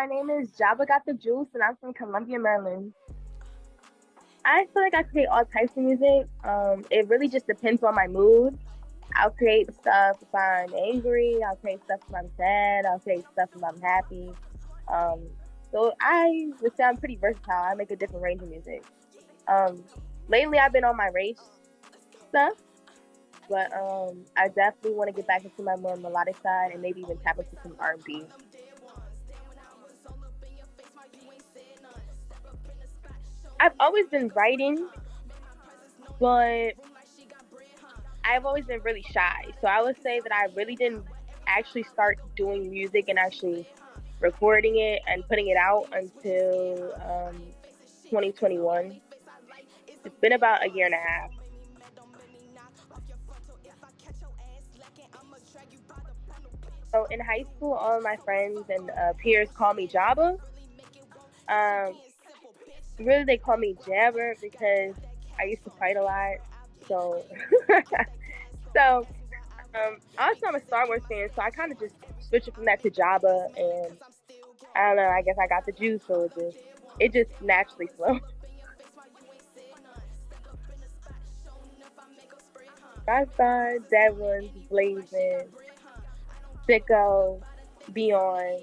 My name is JABBAGOTDAJUICE, and I'm from Columbia, Maryland. I feel like I create all types of music. It really just depends on my mood. I'll create stuff if I'm angry. I'll create stuff if I'm sad. I'll create stuff if I'm happy. Um, so I would say I'm pretty versatile. I make a different range of music. Um, Lately I've been on my race stuff, but I definitely want to get back into my more melodic side and maybe even tap into some R&B. I've always been writing, but I've always been really shy. So I would say that I really didn't actually start doing music and actually recording it and putting it out until 2021. It's been about a year and a half. So in high school, all of my friends and peers call me Jabba. Um, Really, they call me Jabber because I used to fight a lot. So, so also I'm a Star Wars fan, so I kind of just switched it from that to Jabba, and I don't know. I guess I got the juice, so it just naturally flowed. My side, Dead Ones, Blazing, Sicko, Beyond,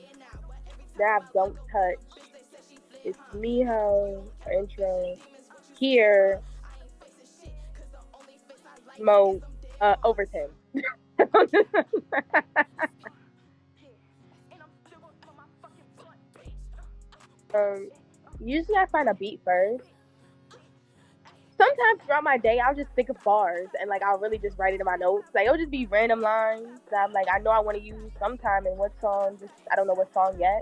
Now Don't Touch. It's Miho, intro, Here, Smoke, Overton. um, Usually I find a beat first. Sometimes throughout my day, I'll just think of bars and like I'll really just write it in my notes. Like it'll just be random lines that I'm like I know I want to use sometime in what song. Just I don't know what song yet.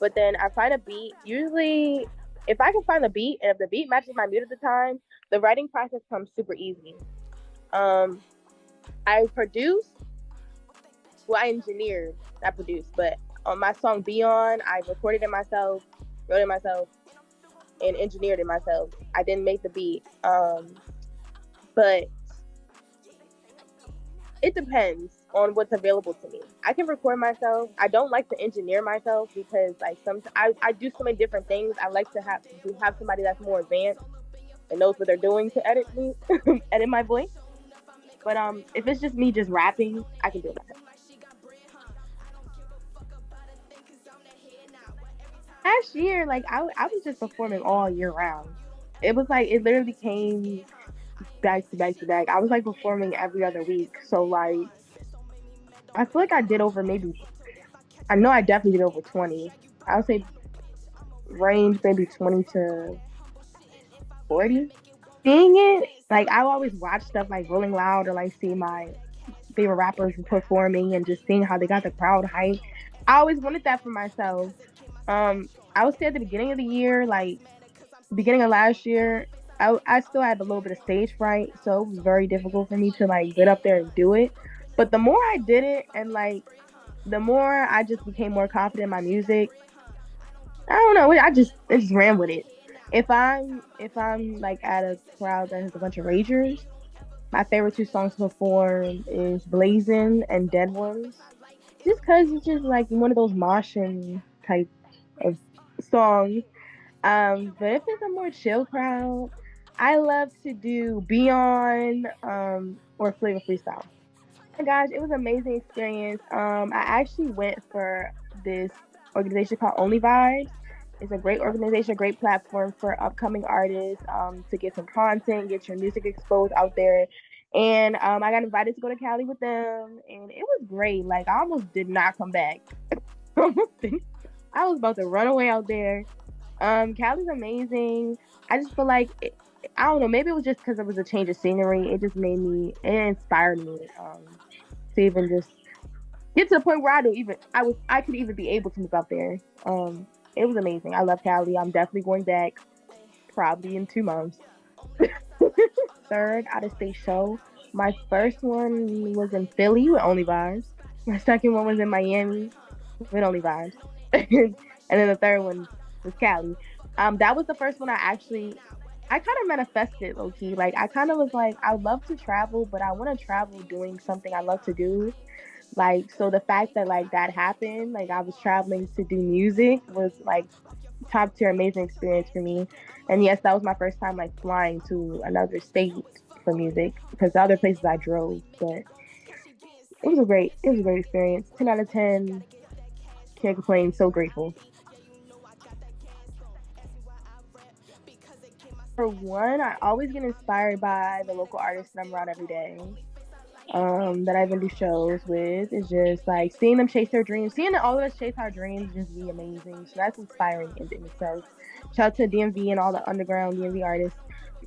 But then I find a beat. Usually, if I can find the beat and if the beat matches my mood at the time, the writing process comes super easy. Um, I produce, well, I engineered, not produced, but on my song Beyond, I recorded it myself, wrote it myself, and engineered it myself. I didn't make the beat. But it depends on what's available to me. I can record myself. I don't like to engineer myself because like I do so many different things. I like to have somebody that's more advanced and knows what they're doing to edit me, edit my voice. But if it's just me just rapping, I can do it myself. Last year, like I was just performing all year round. It was like it literally came back to back to back. I was like performing every other week. So like I feel like I did over maybe I know I definitely did over 20. I would say range maybe 20 to 40. Seeing it, like I always watch stuff like Rolling Loud or like see my favorite rappers performing and just seeing how they got the crowd hype. I always wanted that for myself. I would say at the beginning of the year, like beginning of last year, I still had a little bit of stage fright, so it was very difficult for me to like get up there and do it. But the more I did it and like the more I just became more confident in my music, I don't know, I just ran with it. If I'm like at a crowd that has a bunch of ragers, my favorite two songs to perform is Blazing and Dead Ones. Just cause it's just like one of those moshing type of songs. But if it's a more chill crowd, I love to do Beyond or Flavor Freestyle. My gosh, it was an amazing experience. I actually went for this organization called Only Vibes. It's a great organization, great platform for upcoming artists to get some content, get your music exposed out there. And I got invited to go to Cali with them, and it was great. Like I almost did not come back. I was about to run away out there. Cali's amazing. I just feel like I don't know. Maybe it was just because it was a change of scenery. It just it inspired me to even just get to the point where I could even be able to move out there. It was amazing. I love Cali. I'm definitely going back probably in 2 months. Third out of state show. My first one was in Philly with Only Vibes. My second one was in Miami with Only Vibes. And then the third one was Cali. That was the first one I kind of manifested low key. Like I kind of was like, I love to travel, but I want to travel doing something I love to do. Like, so the fact that like that happened, like I was traveling to do music was like top tier amazing experience for me. And yes, that was my first time like flying to another state for music because the other places I drove, but it was a great experience. 10 out of 10, can't complain, so grateful. For one, I always get inspired by the local artists that I'm around every day. That I even do shows with. It's just like seeing them chase their dreams, seeing all of us chase our dreams just be amazing. So that's inspiring in itself. Shout out to DMV and all the underground DMV artists.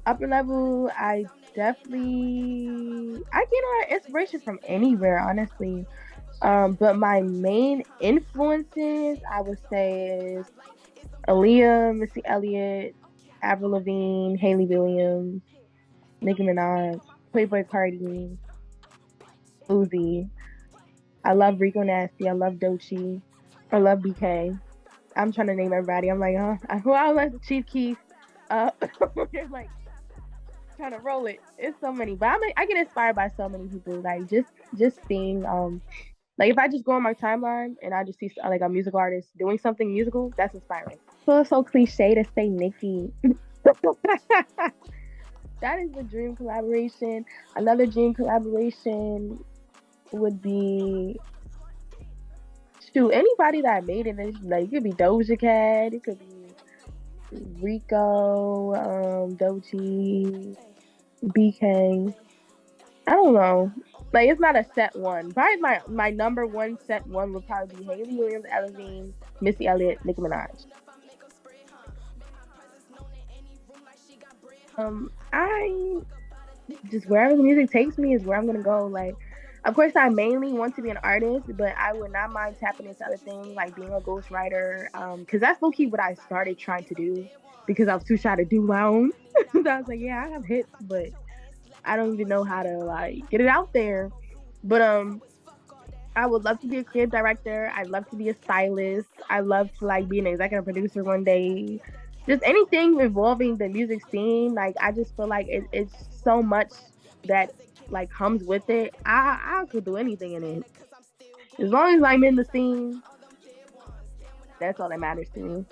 Upper level, I get a lot of inspiration from anywhere, honestly. But my main influences I would say is Aaliyah, Missy Elliott, Avril Lavigne, Haley Williams, Nicki Minaj, Playboy Cardi, Uzi. I love Rico Nasty. I love Doechii. I love BK. I'm trying to name everybody. I'm like, who I like Chief Keef. They're like trying to roll it. It's so many, but I get inspired by so many people. Like just seeing like if I just go on my timeline and I just see like a musical artist doing something musical, that's inspiring. So it's so cliche to say Nicki. That is the dream collaboration. Another dream collaboration would be shoot anybody that made it. Like it could be Doja Cat, it could be Rico, Doechii, BK. I don't know. Like it's not a set one. Probably my number one set one would probably be Haley Williams, Levine, Missy Elliott, Nicki Minaj. I just wherever the music takes me is where I'm gonna go. Like, of course, I mainly want to be an artist, but I would not mind tapping into other things like being a ghostwriter. Because that's low key what I started trying to do because I was too shy to do my own. So I was like, yeah, I have hits, but I don't even know how to like get it out there. But I would love to be a creative director. I'd love to be a stylist. I love to like be an executive producer one day. Just anything involving the music scene. Like I just feel like it's so much that like comes with it. I could do anything in it as long as I'm in the scene. That's all that matters to me.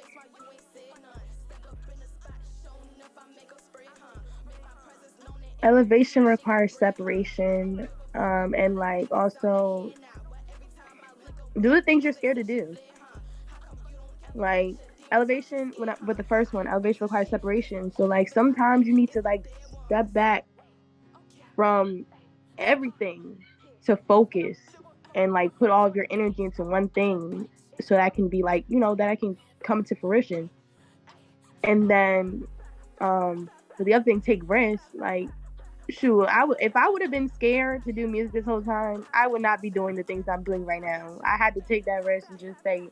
Elevation requires separation, and like also do the things you're scared to do. Like elevation with the first one, elevation requires separation. So like sometimes you need to like step back from everything to focus and like put all of your energy into one thing so that can be like, that I can come to fruition. And then for the other thing, take risks. Like shoot, I would if I would have been scared to do music this whole time, I would not be doing the things I'm doing right now. I had to take that risk and just say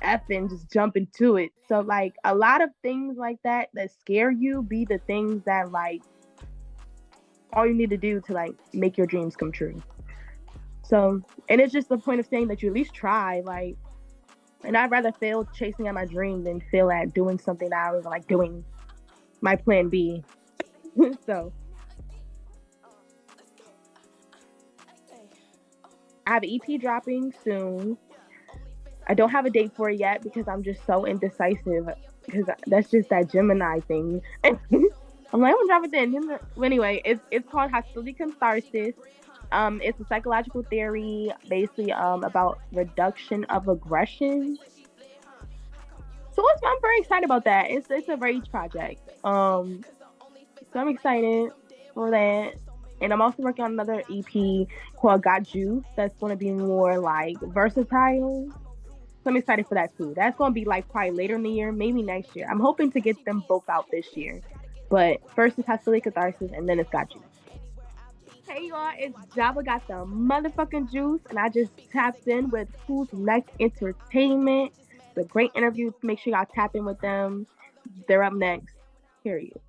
F and just jump into it. So like a lot of things like that scare you be the things that like all you need to do to like make your dreams come true. So and it's just the point of saying that you at least try, like and I'd rather fail chasing at my dream than fail at doing something that I was like doing my plan B. So I have an EP dropping soon. I don't have a date for it yet because I'm just so indecisive because that's just that Gemini thing. I'm like, I'm gonna drop it then. But anyway, it's called Hostility Catharsis. It's a psychological theory basically about reduction of aggression. I'm very excited about that. It's a rage project. So I'm excited for that. And I'm also working on another EP called Got Juice that's going to be more like versatile. So I'm excited for that too. That's going to be like probably later in the year, maybe next year. I'm hoping to get them both out this year. But first it's Hostility Catharsis and then it's Got Juice. Hey y'all, it's Jabba got the motherfucking juice, and I just tapped in with Who's Next Entertainment. It's a great interview. Make sure y'all tap in with them. They're up next. Period.